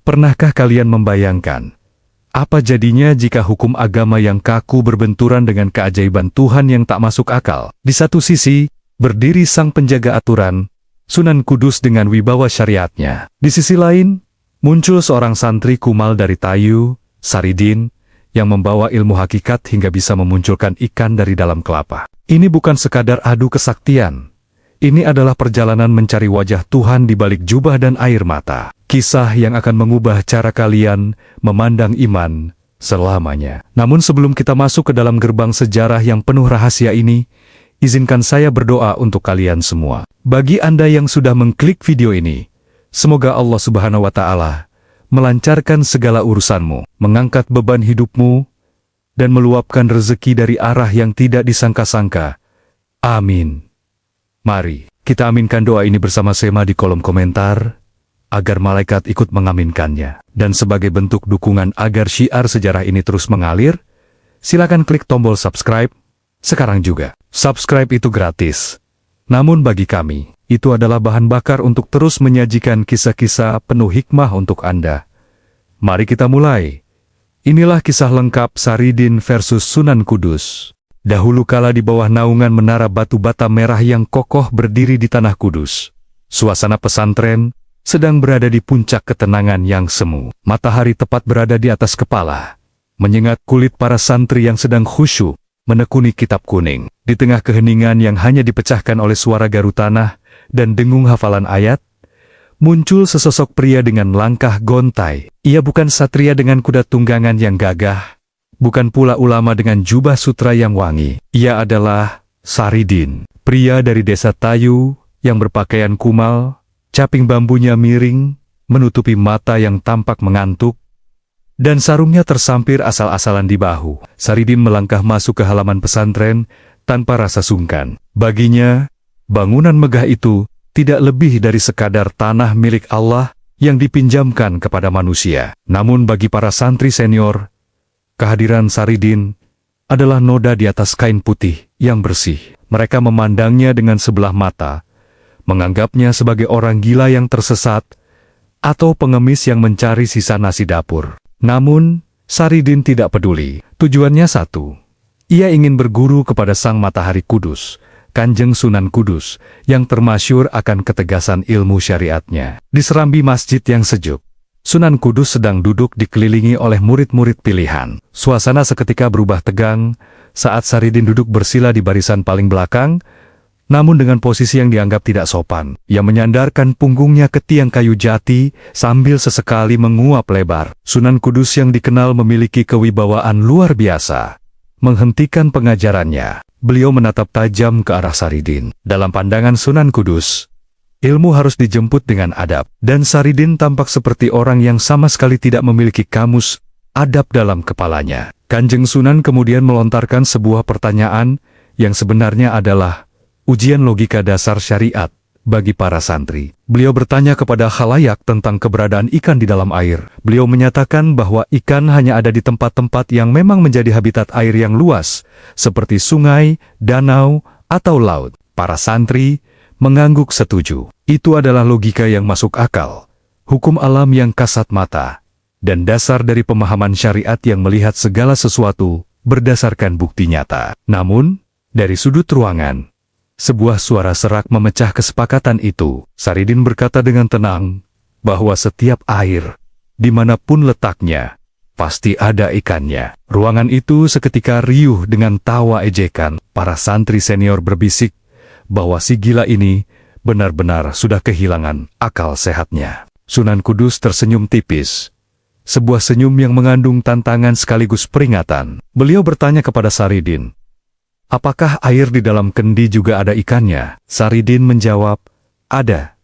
Pernahkah kalian membayangkan apa jadinya jika hukum agama yang kaku berbenturan dengan keajaiban Tuhan yang tak masuk akal? Di satu sisi, berdiri sang penjaga aturan, Sunan Kudus dengan wibawa syariatnya. Di sisi lain, muncul seorang santri kumal dari Tayu, Saridin, yang membawa ilmu hakikat hingga bisa memunculkan ikan dari dalam kelapa. Ini bukan sekadar adu kesaktian. Ini adalah perjalanan mencari wajah Tuhan di balik jubah dan air mata. Kisah yang akan mengubah cara kalian memandang iman selamanya. Namun sebelum kita masuk ke dalam gerbang sejarah yang penuh rahasia ini, izinkan saya berdoa untuk kalian semua. Bagi Anda yang sudah mengklik video ini, semoga Allah Subhanahu wa Ta'ala melancarkan segala urusanmu, mengangkat beban hidupmu, dan meluapkan rezeki dari arah yang tidak disangka-sangka. Amin. Mari kita aminkan doa ini bersama-sama di kolom komentar, agar malaikat ikut mengaminkannya. Dan sebagai bentuk dukungan agar syiar sejarah ini terus mengalir, silakan klik tombol subscribe sekarang juga. Subscribe itu gratis. Namun bagi kami, itu adalah bahan bakar untuk terus menyajikan kisah-kisah penuh hikmah untuk Anda. Mari kita mulai. Inilah kisah lengkap Saridin versus Sunan Kudus. Dahulu kala di bawah naungan menara batu bata merah yang kokoh berdiri di Tanah Kudus, suasana pesantren sedang berada di puncak ketenangan yang semu. Matahari tepat berada di atas kepala, menyengat kulit para santri yang sedang khusyuk menekuni kitab kuning. Di tengah keheningan yang hanya dipecahkan oleh suara garu tanah dan dengung hafalan ayat, muncul sesosok pria dengan langkah gontai. Ia bukan satria dengan kuda tunggangan yang gagah, bukan pula ulama dengan jubah sutra yang wangi. Ia adalah Saridin, pria dari desa Tayu yang berpakaian kumal, caping bambunya miring, menutupi mata yang tampak mengantuk, dan sarungnya tersampir asal-asalan di bahu. Saridin melangkah masuk ke halaman pesantren tanpa rasa sungkan. Baginya, bangunan megah itu tidak lebih dari sekadar tanah milik Allah yang dipinjamkan kepada manusia. Namun bagi para santri senior, kehadiran Saridin adalah noda di atas kain putih yang bersih. Mereka memandangnya dengan sebelah mata, menganggapnya sebagai orang gila yang tersesat, atau pengemis yang mencari sisa nasi dapur. Namun, Saridin tidak peduli. Tujuannya satu. Ia ingin berguru kepada Sang Matahari Kudus, Kanjeng Sunan Kudus, yang termasyhur akan ketegasan ilmu syariatnya. Di serambi masjid yang sejuk, Sunan Kudus sedang duduk dikelilingi oleh murid-murid pilihan. Suasana seketika berubah tegang saat Saridin duduk bersila di barisan paling belakang, namun dengan posisi yang dianggap tidak sopan. Ia menyandarkan punggungnya ke tiang kayu jati sambil sesekali menguap lebar. Sunan Kudus yang dikenal memiliki kewibawaan luar biasa menghentikan pengajarannya. Beliau menatap tajam ke arah Saridin. Dalam pandangan Sunan Kudus, ilmu harus dijemput dengan adab, dan Saridin tampak seperti orang yang sama sekali tidak memiliki kamus adab dalam kepalanya. Kanjeng Sunan kemudian melontarkan sebuah pertanyaan yang sebenarnya adalah ujian logika dasar syariat bagi para santri. Beliau bertanya kepada khalayak tentang keberadaan ikan di dalam air. Beliau menyatakan bahwa ikan hanya ada di tempat-tempat yang memang menjadi habitat air yang luas, seperti sungai, danau, atau laut. Para santri mengangguk setuju. Itu adalah logika yang masuk akal, hukum alam yang kasat mata, dan dasar dari pemahaman syariat yang melihat segala sesuatu berdasarkan bukti nyata. Namun, dari sudut ruangan, sebuah suara serak memecah kesepakatan itu. Saridin berkata dengan tenang bahwa setiap air, dimanapun letaknya, pasti ada ikannya. Ruangan itu seketika riuh dengan tawa ejekan. Para santri senior berbisik bahwa si gila ini benar-benar sudah kehilangan akal sehatnya. Sunan Kudus tersenyum tipis, sebuah senyum yang mengandung tantangan sekaligus peringatan. Beliau bertanya kepada Saridin, "Apakah air di dalam kendi juga ada ikannya?" Saridin menjawab, "Ada."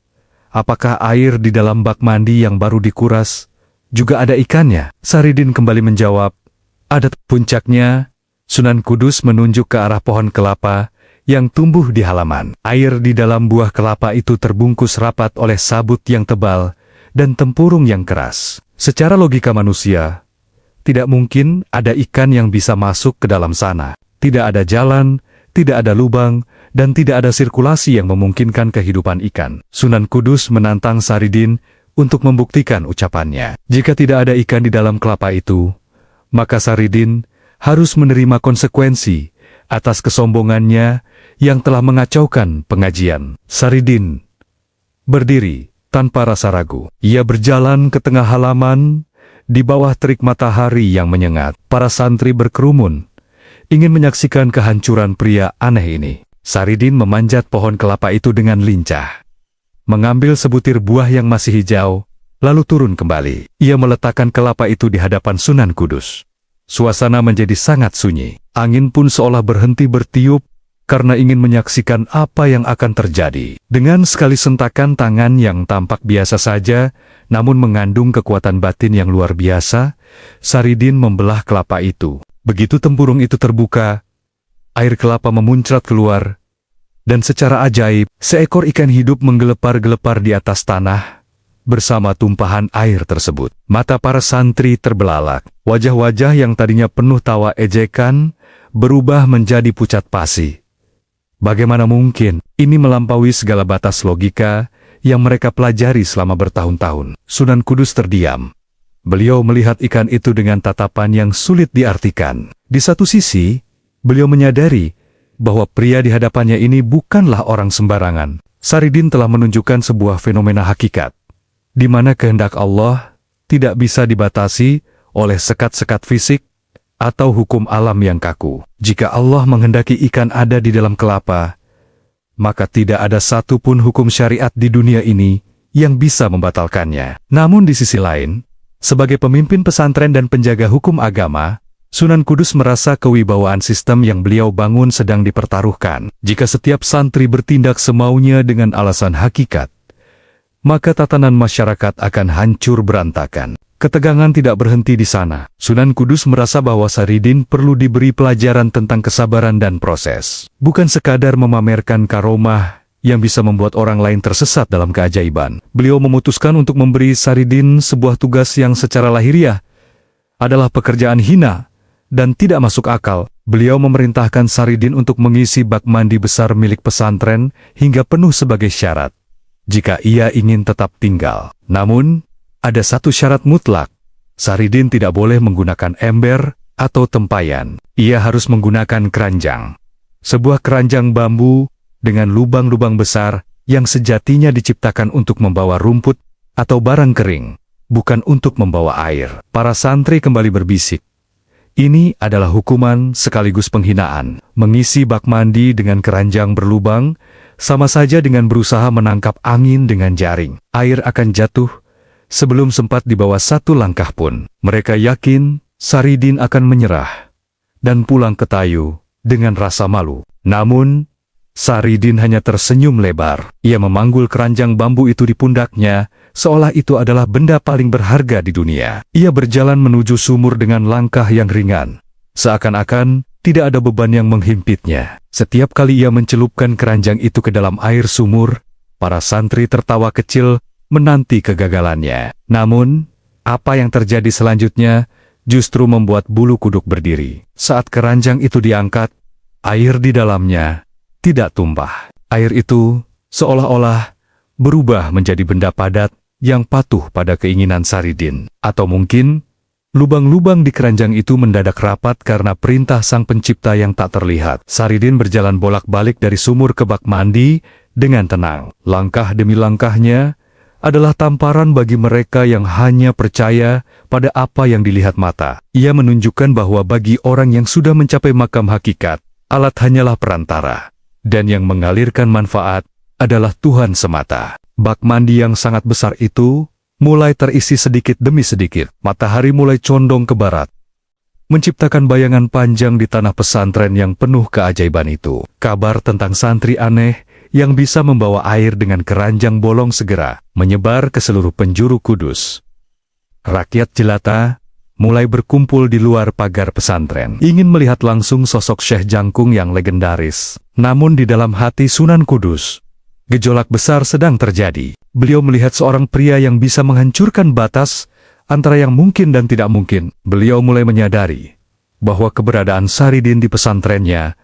"Apakah air di dalam bak mandi yang baru dikuras juga ada ikannya?" Saridin kembali menjawab, "Ada." Puncaknya, Sunan Kudus menunjuk ke arah pohon kelapa yang tumbuh di halaman. Air di dalam buah kelapa itu terbungkus rapat oleh sabut yang tebal dan tempurung yang keras. Secara logika manusia, tidak mungkin ada ikan yang bisa masuk ke dalam sana. Tidak ada jalan, tidak ada lubang, dan tidak ada sirkulasi yang memungkinkan kehidupan ikan. Sunan Kudus menantang Saridin untuk membuktikan ucapannya. Jika tidak ada ikan di dalam kelapa itu, maka Saridin harus menerima konsekuensi atas kesombongannya yang telah mengacaukan pengajian. Saridin berdiri tanpa rasa ragu. Ia berjalan ke tengah halaman di bawah terik matahari yang menyengat. Para santri berkerumun, ingin menyaksikan kehancuran pria aneh ini. Saridin memanjat pohon kelapa itu dengan lincah, mengambil sebutir buah yang masih hijau, lalu turun kembali. Ia meletakkan kelapa itu di hadapan Sunan Kudus. Suasana menjadi sangat sunyi. Angin pun seolah berhenti bertiup karena ingin menyaksikan apa yang akan terjadi. Dengan sekali sentakan tangan yang tampak biasa saja, namun mengandung kekuatan batin yang luar biasa, Saridin membelah kelapa itu. Begitu tempurung itu terbuka, air kelapa memuncrat keluar, dan secara ajaib, seekor ikan hidup menggelepar-gelepar di atas tanah bersama tumpahan air tersebut. Mata para santri terbelalak. Wajah-wajah yang tadinya penuh tawa ejekan berubah menjadi pucat pasi. Bagaimana mungkin? Ini melampaui segala batas logika yang mereka pelajari selama bertahun-tahun. Sunan Kudus terdiam. Beliau melihat ikan itu dengan tatapan yang sulit diartikan. Di satu sisi, beliau menyadari bahwa pria di hadapannya ini bukanlah orang sembarangan. Saridin telah menunjukkan sebuah fenomena hakikat, di mana kehendak Allah tidak bisa dibatasi oleh sekat-sekat fisik atau hukum alam yang kaku. Jika Allah menghendaki ikan ada di dalam kelapa, maka tidak ada satupun hukum syariat di dunia ini yang bisa membatalkannya. Namun di sisi lain, sebagai pemimpin pesantren dan penjaga hukum agama, Sunan Kudus merasa kewibawaan sistem yang beliau bangun sedang dipertaruhkan. Jika setiap santri bertindak semaunya dengan alasan hakikat, maka tatanan masyarakat akan hancur berantakan. Ketegangan tidak berhenti di sana. Sunan Kudus merasa bahwa Saridin perlu diberi pelajaran tentang kesabaran dan proses. Bukan sekadar memamerkan karomah yang bisa membuat orang lain tersesat dalam keajaiban. Beliau memutuskan untuk memberi Saridin sebuah tugas yang secara lahiriah adalah pekerjaan hina dan tidak masuk akal. Beliau memerintahkan Saridin untuk mengisi bak mandi besar milik pesantren hingga penuh sebagai syarat jika ia ingin tetap tinggal. Namun, ada satu syarat mutlak. Saridin tidak boleh menggunakan ember atau tempayan. Ia harus menggunakan keranjang. Sebuah keranjang bambu dengan lubang-lubang besar yang sejatinya diciptakan untuk membawa rumput atau barang kering, bukan untuk membawa air. Para santri kembali berbisik. Ini adalah hukuman sekaligus penghinaan. Mengisi bak mandi dengan keranjang berlubang sama saja dengan berusaha menangkap angin dengan jaring. Air akan jatuh sebelum sempat dibawa satu langkah pun. Mereka yakin Saridin akan menyerah dan pulang ke Tayu dengan rasa malu. Namun, Saridin hanya tersenyum lebar. Ia memanggul keranjang bambu itu di pundaknya, seolah itu adalah benda paling berharga di dunia. Ia berjalan menuju sumur dengan langkah yang ringan, seakan-akan tidak ada beban yang menghimpitnya. Setiap kali ia mencelupkan keranjang itu ke dalam air sumur, para santri tertawa kecil menanti kegagalannya. Namun, apa yang terjadi selanjutnya justru membuat bulu kuduk berdiri. Saat keranjang itu diangkat, air di dalamnya tidak tumpah. Air itu seolah-olah berubah menjadi benda padat yang patuh pada keinginan Saridin. Atau mungkin, lubang-lubang di keranjang itu mendadak rapat karena perintah Sang Pencipta yang tak terlihat. Saridin berjalan bolak-balik dari sumur ke bak mandi dengan tenang. Langkah demi langkahnya adalah tamparan bagi mereka yang hanya percaya pada apa yang dilihat mata. Ia menunjukkan bahwa bagi orang yang sudah mencapai makam hakikat, alat hanyalah perantara, dan yang mengalirkan manfaat adalah Tuhan semata. Bak mandi yang sangat besar itu mulai terisi sedikit demi sedikit. Matahari mulai condong ke barat, menciptakan bayangan panjang di tanah pesantren yang penuh keajaiban itu. Kabar tentang santri aneh yang bisa membawa air dengan keranjang bolong segera menyebar ke seluruh penjuru Kudus. Rakyat jelata mulai berkumpul di luar pagar pesantren, ingin melihat langsung sosok Syekh Jangkung yang legendaris. Namun di dalam hati Sunan Kudus, gejolak besar sedang terjadi. Beliau melihat seorang pria yang bisa menghancurkan batas antara yang mungkin dan tidak mungkin. Beliau mulai menyadari bahwa keberadaan Saridin di pesantrennya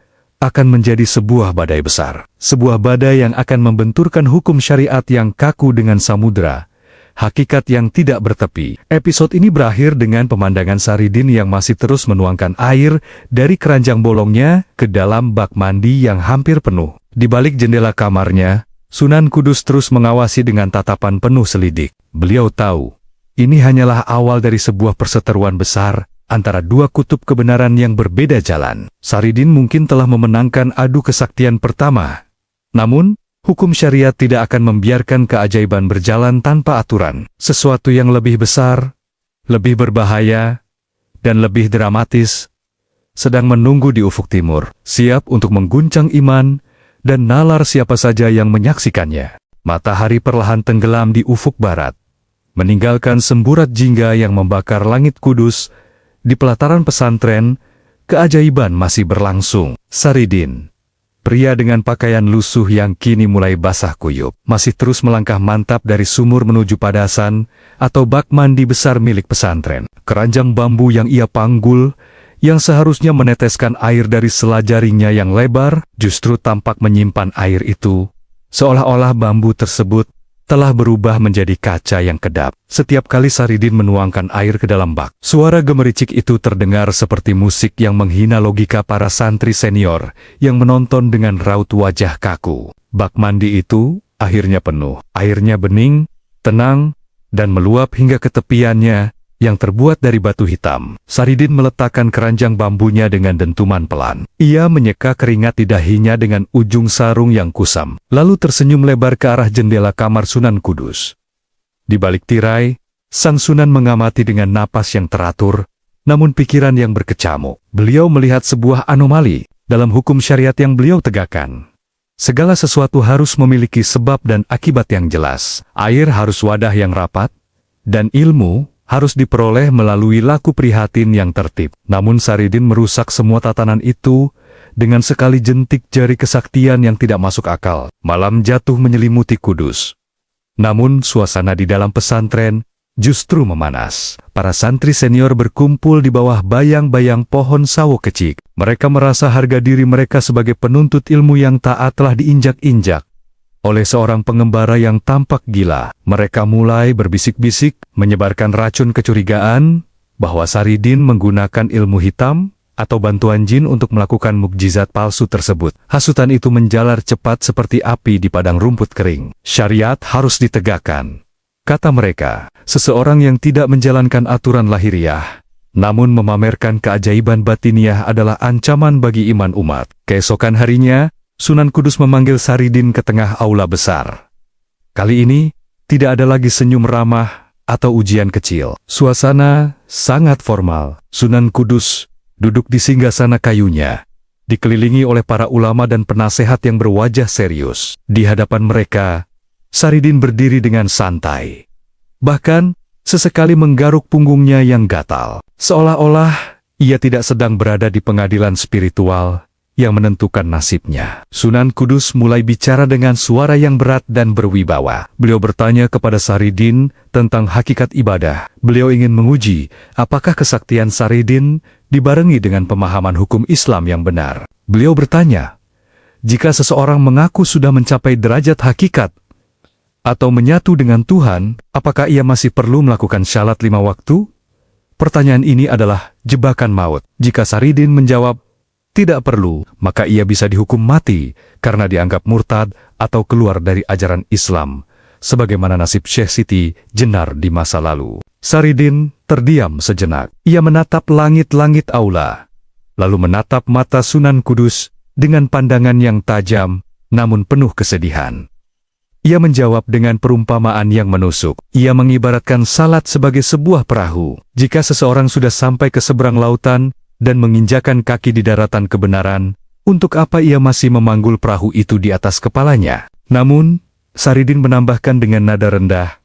akan menjadi sebuah badai besar. Sebuah badai yang akan membenturkan hukum syariat yang kaku dengan samudera, hakikat yang tidak bertepi. Episode ini berakhir dengan pemandangan Saridin yang masih terus menuangkan air dari keranjang bolongnya ke dalam bak mandi yang hampir penuh. Di balik jendela kamarnya, Sunan Kudus terus mengawasi dengan tatapan penuh selidik. Beliau tahu, ini hanyalah awal dari sebuah perseteruan besar antara dua kutub kebenaran yang berbeda jalan. Saridin mungkin telah memenangkan adu kesaktian pertama. Namun, hukum syariat tidak akan membiarkan keajaiban berjalan tanpa aturan. Sesuatu yang lebih besar, lebih berbahaya, dan lebih dramatis sedang menunggu di ufuk timur, siap untuk mengguncang iman dan nalar siapa saja yang menyaksikannya. Matahari perlahan tenggelam di ufuk barat, meninggalkan semburat jingga yang membakar langit kudus. Di pelataran pesantren, keajaiban masih berlangsung. Saridin, pria dengan pakaian lusuh yang kini mulai basah kuyup, masih terus melangkah mantap dari sumur menuju padasan atau bak mandi besar milik pesantren. Keranjang bambu yang ia panggul, yang seharusnya meneteskan air dari sela jarinya yang lebar, justru tampak menyimpan air itu, seolah-olah bambu tersebut telah berubah menjadi kaca yang kedap. Setiap kali Saridin menuangkan air ke dalam bak, suara gemericik itu terdengar seperti musik yang menghina logika para santri senior yang menonton dengan raut wajah kaku. Bak mandi itu akhirnya penuh. Airnya bening, tenang, dan meluap hingga ke tepiannya yang terbuat dari batu hitam. Saridin meletakkan keranjang bambunya dengan dentuman pelan. Ia menyeka keringat di dahinya dengan ujung sarung yang kusam, lalu tersenyum lebar ke arah jendela kamar Sunan Kudus. Di balik tirai, sang Sunan mengamati dengan napas yang teratur, namun pikiran yang berkecamuk. Beliau melihat sebuah anomali dalam hukum syariat yang beliau tegakkan. Segala sesuatu harus memiliki sebab dan akibat yang jelas. Air harus wadah yang rapat, dan ilmu harus diperoleh melalui laku prihatin yang tertib. Namun Saridin merusak semua tatanan itu dengan sekali jentik jari kesaktian yang tidak masuk akal. Malam jatuh menyelimuti Kudus. Namun suasana di dalam pesantren justru memanas. Para santri senior berkumpul di bawah bayang-bayang pohon sawo kecik. Mereka merasa harga diri mereka sebagai penuntut ilmu yang taat telah diinjak-injak oleh seorang pengembara yang tampak gila. Mereka mulai berbisik-bisik, menyebarkan racun kecurigaan bahwa Saridin menggunakan ilmu hitam atau bantuan jin untuk melakukan mukjizat palsu tersebut. Hasutan itu menjalar cepat seperti api di padang rumput kering. Syariat harus ditegakkan, kata mereka. Seseorang yang tidak menjalankan aturan lahiriah, namun memamerkan keajaiban batiniah adalah ancaman bagi iman umat. Keesokan harinya, Sunan Kudus memanggil Saridin ke tengah aula besar. Kali ini, tidak ada lagi senyum ramah atau ujian kecil. Suasana sangat formal. Sunan Kudus duduk di singgasana kayunya, dikelilingi oleh para ulama dan penasehat yang berwajah serius. Di hadapan mereka, Saridin berdiri dengan santai. Bahkan, sesekali menggaruk punggungnya yang gatal. Seolah-olah, ia tidak sedang berada di pengadilan spiritual yang menentukan nasibnya. Sunan Kudus mulai bicara dengan suara yang berat dan berwibawa. Beliau bertanya kepada Saridin tentang hakikat ibadah. Beliau ingin menguji apakah kesaktian Saridin dibarengi dengan pemahaman hukum Islam yang benar. Beliau bertanya, jika seseorang mengaku sudah mencapai derajat hakikat atau menyatu dengan Tuhan, apakah ia masih perlu melakukan syalat 5 waktu? Pertanyaan ini adalah jebakan maut. Jika Saridin menjawab tidak perlu, maka ia bisa dihukum mati karena dianggap murtad atau keluar dari ajaran Islam, sebagaimana nasib Syekh Siti Jenar di masa lalu. Saridin terdiam sejenak. Ia menatap langit-langit aula, lalu menatap mata Sunan Kudus dengan pandangan yang tajam, namun penuh kesedihan. Ia menjawab dengan perumpamaan yang menusuk. Ia mengibaratkan salat sebagai sebuah perahu. Jika seseorang sudah sampai ke seberang lautan dan menginjakan kaki di daratan kebenaran, untuk apa ia masih memanggul perahu itu di atas kepalanya? Namun, Saridin menambahkan dengan nada rendah,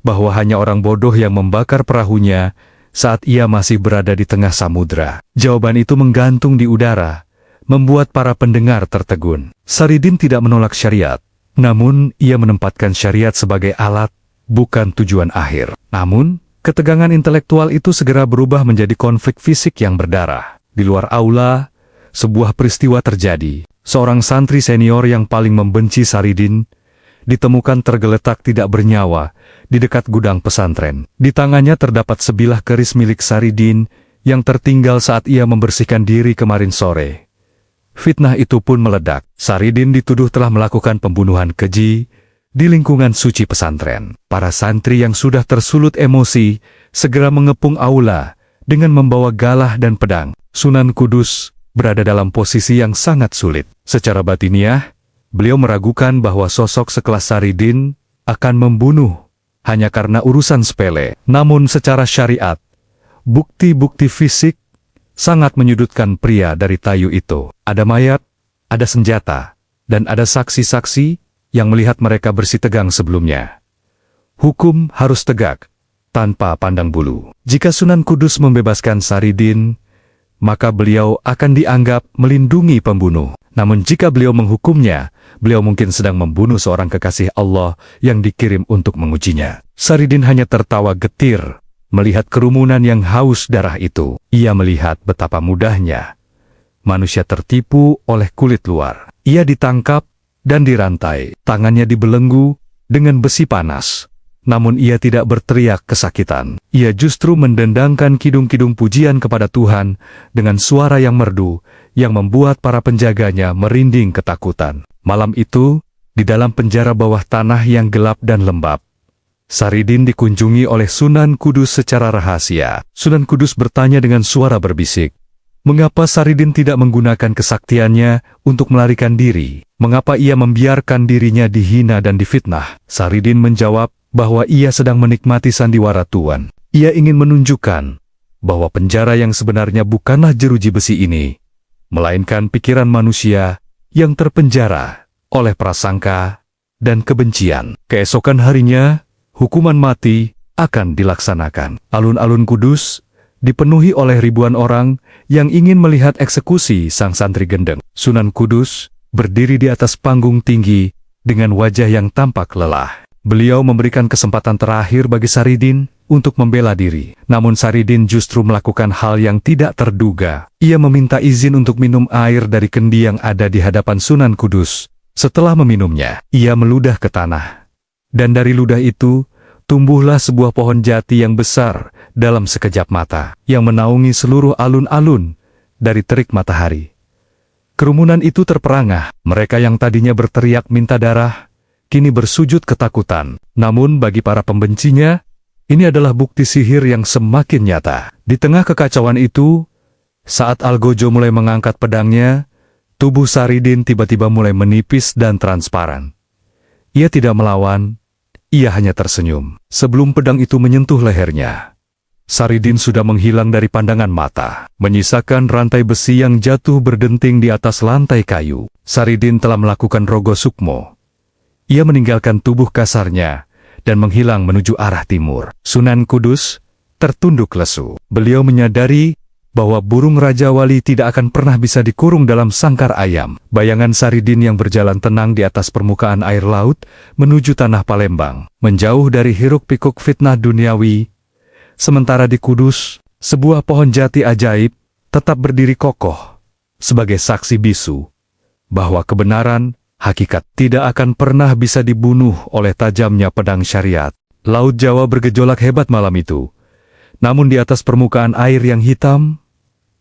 bahwa hanya orang bodoh yang membakar perahunya saat ia masih berada di tengah samudra. Jawaban itu menggantung di udara, membuat para pendengar tertegun. Saridin tidak menolak syariat, namun ia menempatkan syariat sebagai alat, bukan tujuan akhir. Namun, ketegangan intelektual itu segera berubah menjadi konflik fisik yang berdarah. Di luar aula, sebuah peristiwa terjadi. Seorang santri senior yang paling membenci Saridin ditemukan tergeletak tidak bernyawa di dekat gudang pesantren. Di tangannya terdapat sebilah keris milik Saridin yang tertinggal saat ia membersihkan diri kemarin sore. Fitnah itu pun meledak. Saridin dituduh telah melakukan pembunuhan keji di lingkungan suci pesantren. Para santri yang sudah tersulut emosi segera mengepung aula dengan membawa galah dan pedang. Sunan Kudus berada dalam posisi yang sangat sulit. Secara batiniah, beliau meragukan bahwa sosok sekelas Saridin akan membunuh hanya karena urusan sepele. Namun secara syariat, bukti-bukti fisik sangat menyudutkan pria dari Tayu itu. Ada mayat, ada senjata, dan ada saksi-saksi yang melihat mereka bersitegang sebelumnya. Hukum harus tegak, tanpa pandang bulu. Jika Sunan Kudus membebaskan Saridin, maka beliau akan dianggap melindungi pembunuh. Namun jika beliau menghukumnya, beliau mungkin sedang membunuh seorang kekasih Allah yang dikirim untuk mengujinya. Saridin hanya tertawa getir melihat kerumunan yang haus darah itu. Ia melihat betapa mudahnya manusia tertipu oleh kulit luar. Ia ditangkap dan dirantai, tangannya dibelenggu dengan besi panas. Namun ia tidak berteriak kesakitan. Ia justru mendendangkan kidung-kidung pujian kepada Tuhan dengan suara yang merdu, yang membuat para penjaganya merinding ketakutan. Malam itu, di dalam penjara bawah tanah yang gelap dan lembab, Saridin dikunjungi oleh Sunan Kudus secara rahasia. Sunan Kudus bertanya dengan suara berbisik, mengapa Saridin tidak menggunakan kesaktiannya untuk melarikan diri? Mengapa ia membiarkan dirinya dihina dan difitnah? Saridin menjawab bahwa ia sedang menikmati sandiwara Tuan. Ia ingin menunjukkan bahwa penjara yang sebenarnya bukanlah jeruji besi ini, melainkan pikiran manusia yang terpenjara oleh prasangka dan kebencian. Keesokan harinya, hukuman mati akan dilaksanakan. Alun-alun Kudus dipenuhi oleh ribuan orang yang ingin melihat eksekusi sang santri gendeng. Sunan Kudus berdiri di atas panggung tinggi dengan wajah yang tampak lelah. Beliau memberikan kesempatan terakhir bagi Saridin untuk membela diri. Namun Saridin justru melakukan hal yang tidak terduga. Ia meminta izin untuk minum air dari kendi yang ada di hadapan Sunan Kudus. Setelah meminumnya, ia meludah ke tanah. Dan dari ludah itu, tumbuhlah sebuah pohon jati yang besar dalam sekejap mata, yang menaungi seluruh alun-alun dari terik matahari. Kerumunan itu terperangah. Mereka yang tadinya berteriak minta darah, kini bersujud ketakutan. Namun bagi para pembencinya, ini adalah bukti sihir yang semakin nyata. Di tengah kekacauan itu, saat Algojo mulai mengangkat pedangnya, tubuh Saridin tiba-tiba mulai menipis dan transparan. Ia tidak melawan, ia hanya tersenyum. Sebelum pedang itu menyentuh lehernya, Saridin sudah menghilang dari pandangan mata, menyisakan rantai besi yang jatuh berdenting di atas lantai kayu. Saridin telah melakukan rogo sukmo. Ia meninggalkan tubuh kasarnya dan menghilang menuju arah timur. Sunan Kudus tertunduk lesu. Beliau menyadari bahwa burung Raja Wali tidak akan pernah bisa dikurung dalam sangkar ayam. Bayangan Saridin yang berjalan tenang di atas permukaan air laut menuju tanah Palembang, menjauh dari hiruk-pikuk fitnah duniawi. Sementara di Kudus, sebuah pohon jati ajaib tetap berdiri kokoh sebagai saksi bisu bahwa kebenaran hakikat tidak akan pernah bisa dibunuh oleh tajamnya pedang syariat. Laut Jawa bergejolak hebat malam itu. Namun di atas permukaan air yang hitam,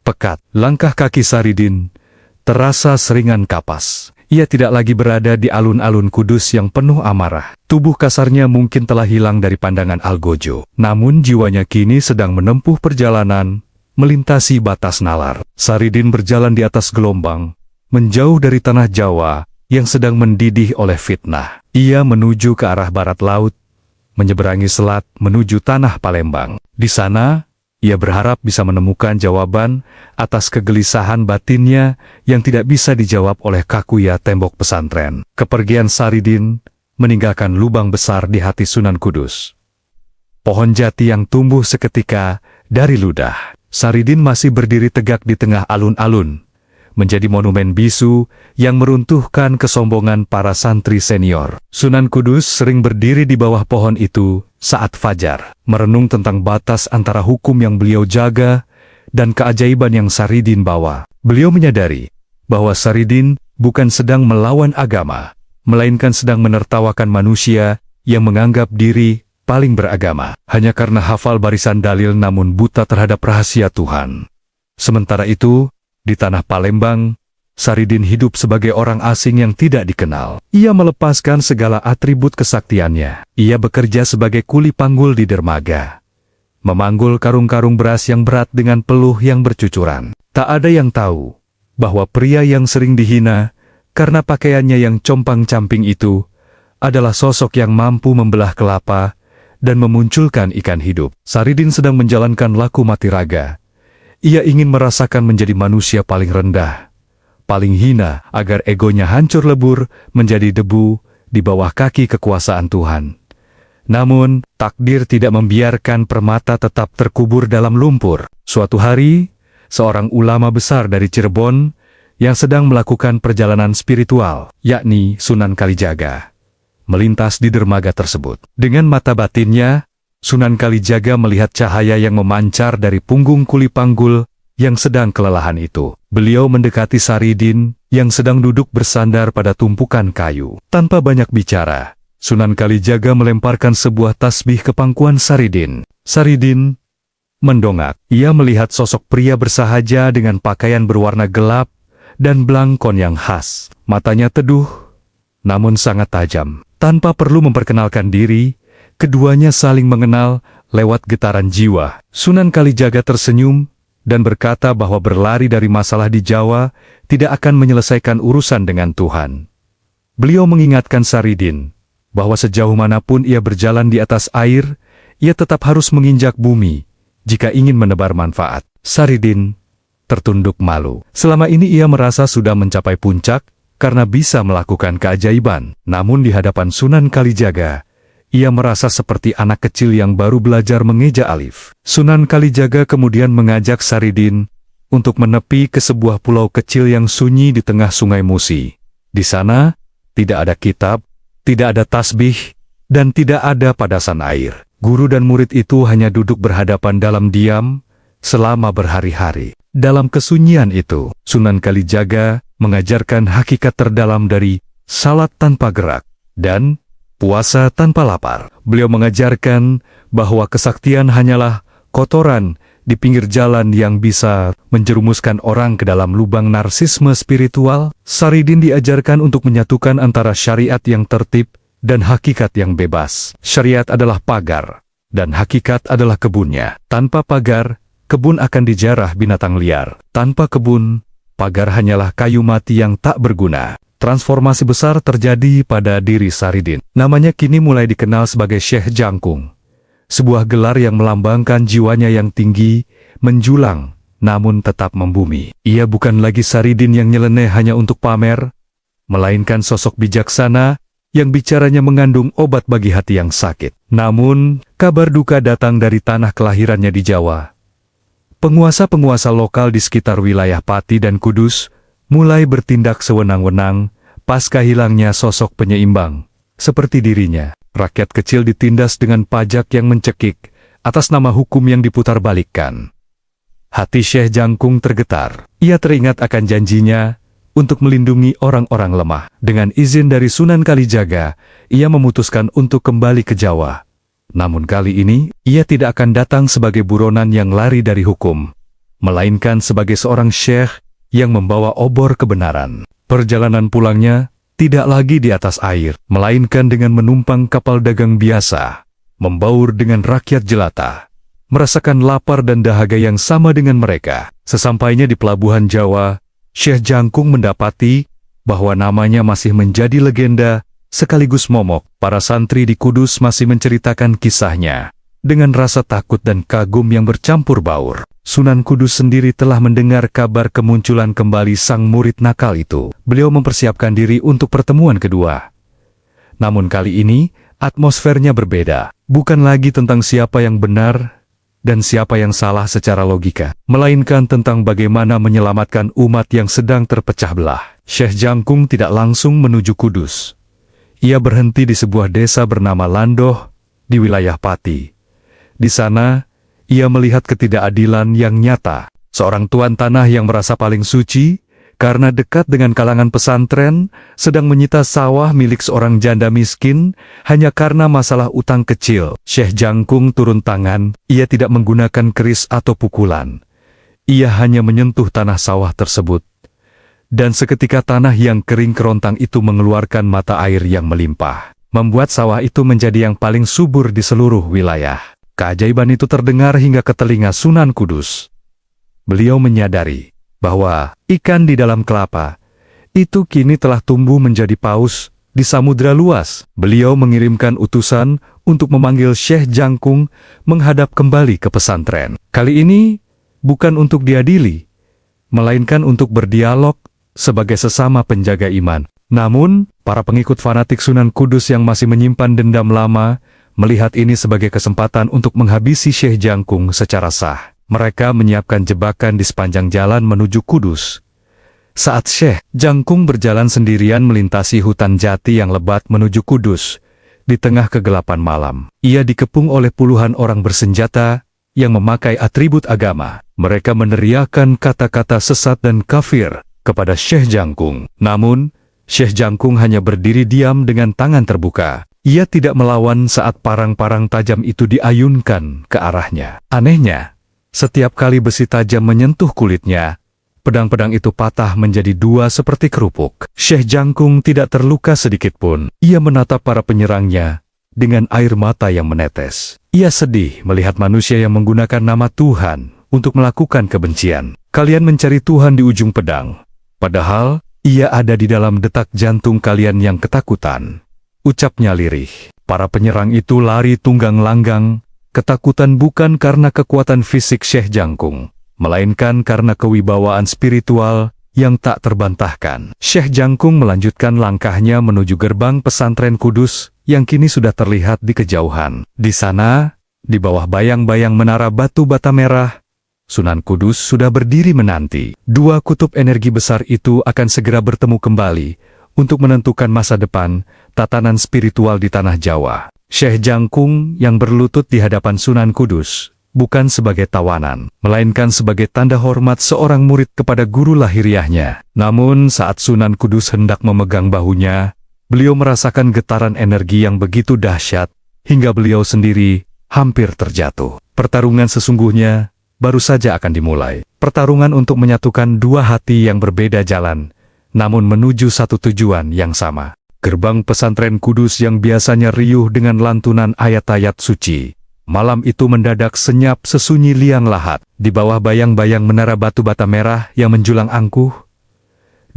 pekat, langkah kaki Saridin terasa seringan kapas. Ia tidak lagi berada di alun-alun Kudus yang penuh amarah. Tubuh kasarnya mungkin telah hilang dari pandangan Algojo. Namun jiwanya kini sedang menempuh perjalanan melintasi batas nalar. Saridin berjalan di atas gelombang, menjauh dari tanah Jawa yang sedang mendidih oleh fitnah. Ia menuju ke arah barat laut, menyeberangi selat menuju tanah Palembang. Di sana, ia berharap bisa menemukan jawaban atas kegelisahan batinnya yang tidak bisa dijawab oleh kakuya tembok pesantren. Kepergian Saridin meninggalkan lubang besar di hati Sunan Kudus. Pohon jati yang tumbuh seketika dari ludah. Saridin masih berdiri tegak di tengah alun-alun, menjadi monumen bisu yang meruntuhkan kesombongan para santri senior. Sunan Kudus sering berdiri di bawah pohon itu saat fajar, merenung tentang batas antara hukum yang beliau jaga dan keajaiban yang Saridin bawa. Beliau menyadari bahwa Saridin bukan sedang melawan agama, melainkan sedang menertawakan manusia yang menganggap diri paling beragama, hanya karena hafal barisan dalil namun buta terhadap rahasia Tuhan. Sementara itu, di tanah Palembang, Saridin hidup sebagai orang asing yang tidak dikenal. Ia melepaskan segala atribut kesaktiannya. Ia bekerja sebagai kuli panggul di dermaga, memanggul karung-karung beras yang berat dengan peluh yang bercucuran. Tak ada yang tahu bahwa pria yang sering dihina karena pakaiannya yang compang-camping itu adalah sosok yang mampu membelah kelapa dan memunculkan ikan hidup. Saridin sedang menjalankan laku mati raga. Ia ingin merasakan menjadi manusia paling rendah, paling hina, agar egonya hancur lebur menjadi debu di bawah kaki kekuasaan Tuhan. Namun, takdir tidak membiarkan permata tetap terkubur dalam lumpur. Suatu hari, seorang ulama besar dari Cirebon yang sedang melakukan perjalanan spiritual, yakni Sunan Kalijaga, melintas di dermaga tersebut. Dengan mata batinnya, Sunan Kalijaga melihat cahaya yang memancar dari punggung kuli panggul yang sedang kelelahan itu. Beliau mendekati Saridin yang sedang duduk bersandar pada tumpukan kayu. Tanpa banyak bicara, Sunan Kalijaga melemparkan sebuah tasbih ke pangkuan Saridin. Saridin mendongak. Ia melihat sosok pria bersahaja dengan pakaian berwarna gelap dan belangkon yang khas. Matanya teduh, namun sangat tajam. Tanpa perlu memperkenalkan diri, keduanya saling mengenal lewat getaran jiwa. Sunan Kalijaga tersenyum dan berkata bahwa berlari dari masalah di Jawa tidak akan menyelesaikan urusan dengan Tuhan. Beliau mengingatkan Saridin bahwa sejauh manapun ia berjalan di atas air, ia tetap harus menginjak bumi jika ingin menebar manfaat. Saridin tertunduk malu. Selama ini ia merasa sudah mencapai puncak karena bisa melakukan keajaiban. Namun di hadapan Sunan Kalijaga, ia merasa seperti anak kecil yang baru belajar mengeja alif. Sunan Kalijaga kemudian mengajak Saridin untuk menepi ke sebuah pulau kecil yang sunyi di tengah Sungai Musi. Di sana, tidak ada kitab, tidak ada tasbih, dan tidak ada padasan air. Guru dan murid itu hanya duduk berhadapan dalam diam selama berhari-hari. Dalam kesunyian itu, Sunan Kalijaga mengajarkan hakikat terdalam dari salat tanpa gerak dan puasa tanpa lapar. Beliau mengajarkan bahwa kesaktian hanyalah kotoran di pinggir jalan yang bisa menjerumuskan orang ke dalam lubang narsisme spiritual. Saridin diajarkan untuk menyatukan antara syariat yang tertib dan hakikat yang bebas. Syariat adalah pagar, dan hakikat adalah kebunnya. Tanpa pagar, kebun akan dijarah binatang liar. Tanpa kebun, pagar hanyalah kayu mati yang tak berguna. Transformasi besar terjadi pada diri Saridin. Namanya kini mulai dikenal sebagai Syekh Jangkung. Sebuah gelar yang melambangkan jiwanya yang tinggi, menjulang, namun tetap membumi. Ia bukan lagi Saridin yang nyeleneh hanya untuk pamer, melainkan sosok bijaksana yang bicaranya mengandung obat bagi hati yang sakit. Namun, kabar duka datang dari tanah kelahirannya di Jawa. Penguasa-penguasa lokal di sekitar wilayah Pati dan Kudus mulai bertindak sewenang-wenang pasca hilangnya sosok penyeimbang seperti dirinya. Rakyat kecil ditindas dengan pajak yang mencekik atas nama hukum yang diputarbalikkan. Hati Syekh Jangkung tergetar. Ia teringat akan janjinya untuk melindungi orang-orang lemah. Dengan izin dari Sunan Kalijaga, ia memutuskan untuk kembali ke Jawa. Namun kali ini, ia tidak akan datang sebagai buronan yang lari dari hukum, melainkan sebagai seorang syekh yang membawa obor kebenaran. Perjalanan pulangnya tidak lagi di atas air, melainkan dengan menumpang kapal dagang biasa, membaur dengan rakyat jelata, merasakan lapar dan dahaga yang sama dengan mereka. Sesampainya di pelabuhan Jawa, Syekh Jangkung mendapati bahwa namanya masih menjadi legenda sekaligus momok. Para santri di Kudus masih menceritakan kisahnya dengan rasa takut dan kagum yang bercampur baur. Sunan Kudus sendiri telah mendengar kabar kemunculan kembali sang murid nakal itu. Beliau mempersiapkan diri untuk pertemuan kedua. Namun kali ini, atmosfernya berbeda. Bukan lagi tentang siapa yang benar dan siapa yang salah secara logika, melainkan tentang bagaimana menyelamatkan umat yang sedang terpecah belah. Syekh Jangkung tidak langsung menuju Kudus. Ia berhenti di sebuah desa bernama Landoh di wilayah Pati. Di sana, ia melihat ketidakadilan yang nyata. Seorang tuan tanah yang merasa paling suci karena dekat dengan kalangan pesantren, sedang menyita sawah milik seorang janda miskin, hanya karena masalah utang kecil. Syekh Jangkung turun tangan, ia tidak menggunakan keris atau pukulan. Ia hanya menyentuh tanah sawah tersebut. Dan seketika tanah yang kering kerontang itu mengeluarkan mata air yang melimpah, membuat sawah itu menjadi yang paling subur di seluruh wilayah. Keajaiban itu terdengar hingga ke telinga Sunan Kudus. Beliau menyadari bahwa ikan di dalam kelapa itu kini telah tumbuh menjadi paus di samudera luas. Beliau mengirimkan utusan untuk memanggil Syekh Jangkung menghadap kembali ke pesantren. Kali ini bukan untuk diadili, melainkan untuk berdialog sebagai sesama penjaga iman. Namun, para pengikut fanatik Sunan Kudus yang masih menyimpan dendam lama melihat ini sebagai kesempatan untuk menghabisi Syekh Jangkung secara sah. Mereka menyiapkan jebakan di sepanjang jalan menuju Kudus. Saat Syekh Jangkung berjalan sendirian melintasi hutan jati yang lebat menuju Kudus, di tengah kegelapan malam, ia dikepung oleh puluhan orang bersenjata yang memakai atribut agama. Mereka meneriakkan kata-kata sesat dan kafir kepada Syekh Jangkung. Namun, Syekh Jangkung hanya berdiri diam dengan tangan terbuka. Ia tidak melawan saat parang-parang tajam itu diayunkan ke arahnya. Anehnya, setiap kali besi tajam menyentuh kulitnya, pedang-pedang itu patah menjadi dua seperti kerupuk. Syekh Jangkung tidak terluka sedikitpun. Ia menatap para penyerangnya dengan air mata yang menetes. Ia sedih melihat manusia yang menggunakan nama Tuhan untuk melakukan kebencian. Kalian mencari Tuhan di ujung pedang, padahal ia ada di dalam detak jantung kalian yang ketakutan. Ucapnya lirih. Para penyerang itu lari tunggang langgang. Ketakutan bukan karena kekuatan fisik Syekh Jangkung, melainkan karena kewibawaan spiritual yang tak terbantahkan. Syekh Jangkung melanjutkan langkahnya menuju gerbang pesantren Kudus yang kini sudah terlihat di kejauhan. Di sana, di bawah bayang-bayang menara batu bata merah, Sunan Kudus sudah berdiri menanti. Dua kutub energi besar itu akan segera bertemu kembali untuk menentukan masa depan tatanan spiritual di tanah Jawa. Syekh Jangkung yang berlutut di hadapan Sunan Kudus bukan sebagai tawanan, melainkan sebagai tanda hormat seorang murid kepada guru lahiriahnya. Namun saat Sunan Kudus hendak memegang bahunya, beliau merasakan getaran energi yang begitu dahsyat, hingga beliau sendiri hampir terjatuh. Pertarungan sesungguhnya baru saja akan dimulai. Pertarungan untuk menyatukan dua hati yang berbeda jalan, namun menuju satu tujuan yang sama. Gerbang pesantren Kudus yang biasanya riuh dengan lantunan ayat-ayat suci, malam itu mendadak senyap sesunyi liang lahat. Di bawah bayang-bayang menara batu bata merah yang menjulang angkuh,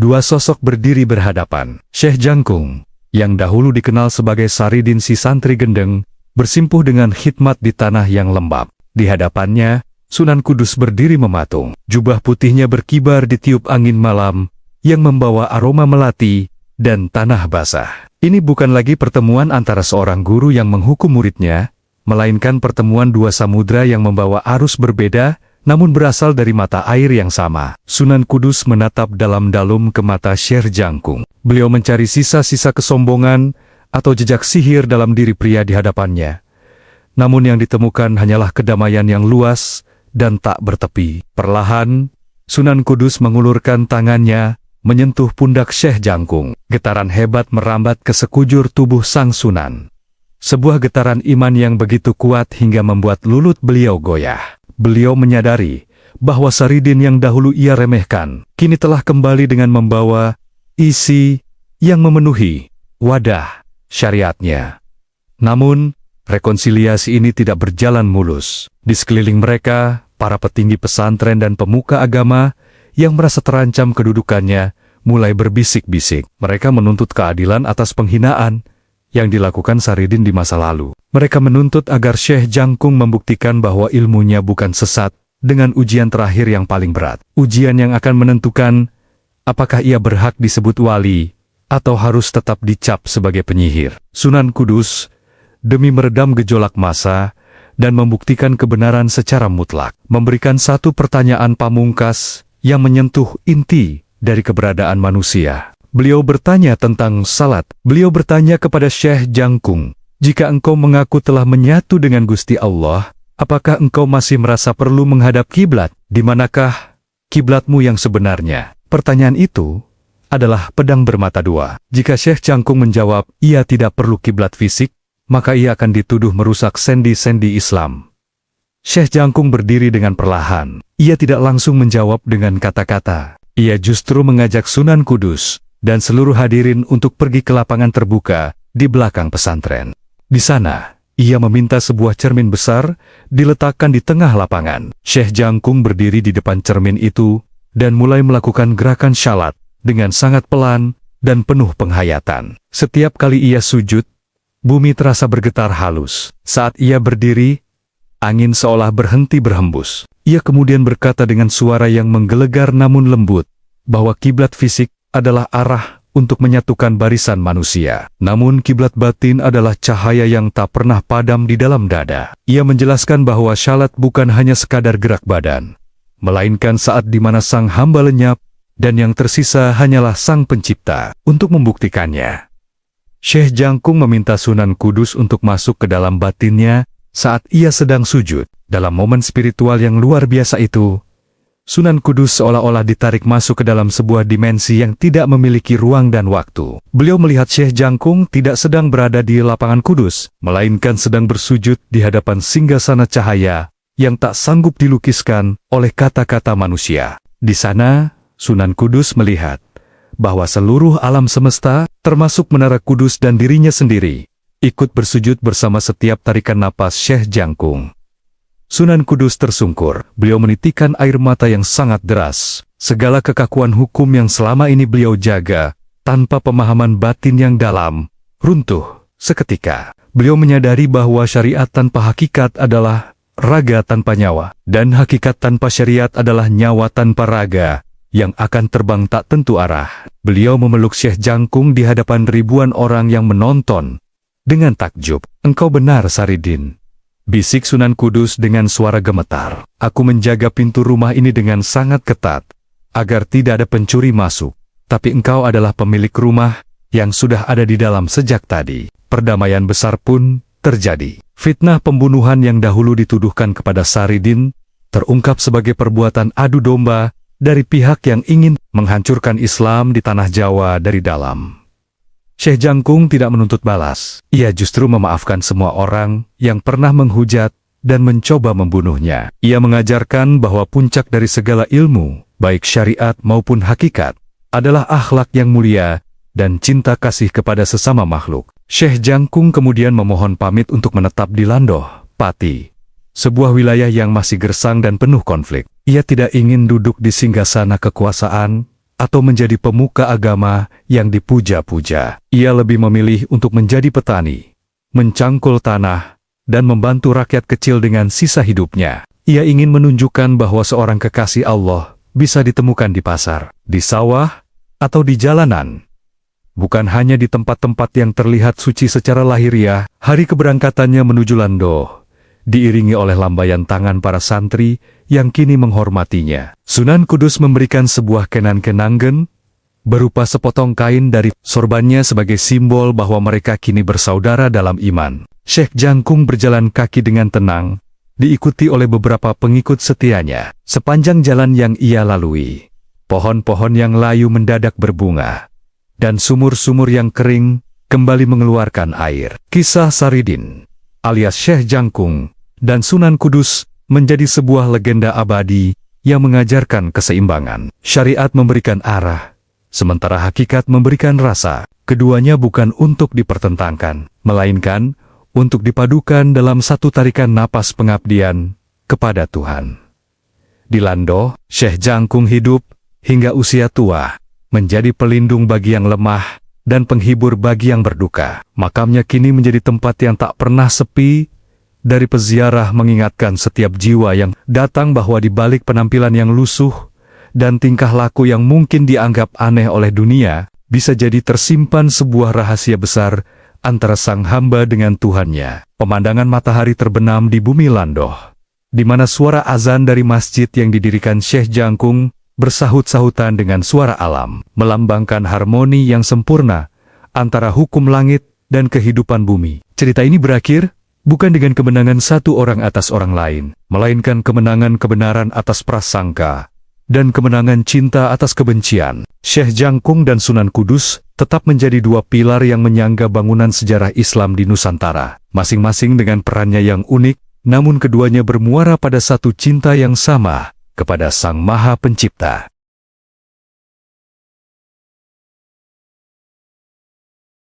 dua sosok berdiri berhadapan. Syekh Jangkung, yang dahulu dikenal sebagai Saridin si santri gendeng, bersimpuh dengan khidmat di tanah yang lembab. Di hadapannya, Sunan Kudus berdiri mematung. Jubah putihnya berkibar ditiup angin malam yang membawa aroma melati dan tanah basah. Ini bukan lagi pertemuan antara seorang guru yang menghukum muridnya, melainkan pertemuan dua samudra yang membawa arus berbeda, namun berasal dari mata air yang sama. Sunan Kudus menatap dalam-dalam ke mata Syekh Jangkung. Beliau mencari sisa-sisa kesombongan atau jejak sihir dalam diri pria di hadapannya. Namun yang ditemukan hanyalah kedamaian yang luas dan tak bertepi. Perlahan, Sunan Kudus mengulurkan tangannya, menyentuh pundak Syekh Jangkung. Getaran hebat merambat ke sekujur tubuh sang Sunan. Sebuah getaran iman yang begitu kuat hingga membuat lulut beliau goyah. Beliau menyadari bahwa Saridin yang dahulu ia remehkan, kini telah kembali dengan membawa isi yang memenuhi wadah syariatnya. Namun, rekonsiliasi ini tidak berjalan mulus. Di sekeliling mereka, para petinggi pesantren dan pemuka agama yang merasa terancam kedudukannya mulai berbisik-bisik. Mereka menuntut keadilan atas penghinaan yang dilakukan Saridin di masa lalu. Mereka menuntut agar Syekh Jangkung membuktikan bahwa ilmunya bukan sesat dengan ujian terakhir yang paling berat. Ujian yang akan menentukan apakah ia berhak disebut wali atau harus tetap dicap sebagai penyihir. Sunan Kudus, demi meredam gejolak massa dan membuktikan kebenaran secara mutlak, memberikan satu pertanyaan pamungkas yang menyentuh inti dari keberadaan manusia. Beliau bertanya tentang salat. Beliau bertanya kepada Syekh Jangkung, jika engkau mengaku telah menyatu dengan Gusti Allah, apakah engkau masih merasa perlu menghadap kiblat? Di manakah kiblatmu yang sebenarnya? Pertanyaan itu adalah pedang bermata dua. Jika Syekh Jangkung menjawab ia tidak perlu kiblat fisik, maka ia akan dituduh merusak sendi-sendi Islam. Syekh Jangkung berdiri dengan perlahan. Ia tidak langsung menjawab dengan kata-kata. Ia justru mengajak Sunan Kudus dan seluruh hadirin untuk pergi ke lapangan terbuka di belakang pesantren. Di sana, ia meminta sebuah cermin besar diletakkan di tengah lapangan. Syekh Jangkung berdiri di depan cermin itu dan mulai melakukan gerakan syalat dengan sangat pelan dan penuh penghayatan. Setiap kali ia sujud, bumi terasa bergetar halus. Saat ia berdiri, angin seolah berhenti berhembus. Ia kemudian berkata dengan suara yang menggelegar namun lembut, bahwa kiblat fisik adalah arah untuk menyatukan barisan manusia. Namun kiblat batin adalah cahaya yang tak pernah padam di dalam dada. Ia menjelaskan bahwa syalat bukan hanya sekadar gerak badan, melainkan saat di mana sang hamba lenyap, dan yang tersisa hanyalah sang pencipta. Untuk membuktikannya, Syekh Jangkung meminta Sunan Kudus untuk masuk ke dalam batinnya saat ia sedang sujud. Dalam momen spiritual yang luar biasa itu, Sunan Kudus seolah-olah ditarik masuk ke dalam sebuah dimensi yang tidak memiliki ruang dan waktu. Beliau melihat Syekh Jangkung tidak sedang berada di lapangan kudus, melainkan sedang bersujud di hadapan singgasana cahaya yang tak sanggup dilukiskan oleh kata-kata manusia. Di sana, Sunan Kudus melihat bahwa seluruh alam semesta, termasuk Menara Kudus dan dirinya sendiri, ikut bersujud bersama setiap tarikan napas Syekh Jangkung. Sunan Kudus tersungkur. Beliau menitikkan air mata yang sangat deras. Segala kekakuan hukum yang selama ini beliau jaga, tanpa pemahaman batin yang dalam, runtuh seketika. Beliau menyadari bahwa syariat tanpa hakikat adalah raga tanpa nyawa, dan hakikat tanpa syariat adalah nyawa tanpa raga yang akan terbang tak tentu arah. Beliau memeluk Syekh Jangkung di hadapan ribuan orang yang menonton dengan takjub. "Engkau benar, Saridin," bisik Sunan Kudus dengan suara gemetar. "Aku menjaga pintu rumah ini dengan sangat ketat, agar tidak ada pencuri masuk. Tapi engkau adalah pemilik rumah yang sudah ada di dalam sejak tadi." Perdamaian besar pun terjadi. Fitnah pembunuhan yang dahulu dituduhkan kepada Saridin terungkap sebagai perbuatan adu domba dari pihak yang ingin menghancurkan Islam di tanah Jawa dari dalam. Syekh Jangkung tidak menuntut balas. Ia justru memaafkan semua orang yang pernah menghujat dan mencoba membunuhnya. Ia mengajarkan bahwa puncak dari segala ilmu, baik syariat maupun hakikat, adalah akhlak yang mulia dan cinta kasih kepada sesama makhluk. Syekh Jangkung kemudian memohon pamit untuk menetap di Landoh, Pati, sebuah wilayah yang masih gersang dan penuh konflik. Ia tidak ingin duduk di singgasana kekuasaan atau menjadi pemuka agama yang dipuja-puja. Ia lebih memilih untuk menjadi petani, mencangkul tanah, dan membantu rakyat kecil dengan sisa hidupnya. Ia ingin menunjukkan bahwa seorang kekasih Allah bisa ditemukan di pasar, di sawah, atau di jalanan. Bukan hanya di tempat-tempat yang terlihat suci secara lahiriah. Hari keberangkatannya menuju Landoh diiringi oleh lambaian tangan para santri yang kini menghormatinya. Sunan Kudus memberikan sebuah kenang-kenangen berupa sepotong kain dari sorbannya sebagai simbol bahwa mereka kini bersaudara dalam iman. Syekh Jangkung berjalan kaki dengan tenang, diikuti oleh beberapa pengikut setianya. Sepanjang jalan yang ia lalui, pohon-pohon yang layu mendadak berbunga, dan sumur-sumur yang kering kembali mengeluarkan air. Kisah Saridin alias Syekh Jangkung dan Sunan Kudus menjadi sebuah legenda abadi yang mengajarkan keseimbangan. Syariat memberikan arah, sementara hakikat memberikan rasa. Keduanya bukan untuk dipertentangkan, melainkan untuk dipadukan dalam satu tarikan napas pengabdian kepada Tuhan. Di Landoh, Syekh Jangkung hidup hingga usia tua, menjadi pelindung bagi yang lemah dan penghibur bagi yang berduka. Makamnya kini menjadi tempat yang tak pernah sepi dari peziarah, mengingatkan setiap jiwa yang datang bahwa di balik penampilan yang lusuh dan tingkah laku yang mungkin dianggap aneh oleh dunia, bisa jadi tersimpan sebuah rahasia besar antara sang hamba dengan Tuhannya. Pemandangan matahari terbenam di bumi Landoh, di mana suara azan dari masjid yang didirikan Syekh Jangkung bersahut-sahutan dengan suara alam, melambangkan harmoni yang sempurna antara hukum langit dan kehidupan bumi. Cerita ini berakhir bukan dengan kemenangan satu orang atas orang lain, melainkan kemenangan kebenaran atas prasangka dan kemenangan cinta atas kebencian. Syekh Jangkung dan Sunan Kudus tetap menjadi dua pilar yang menyangga bangunan sejarah Islam di Nusantara. Masing-masing dengan perannya yang unik, namun keduanya bermuara pada satu cinta yang sama, kepada Sang Maha Pencipta.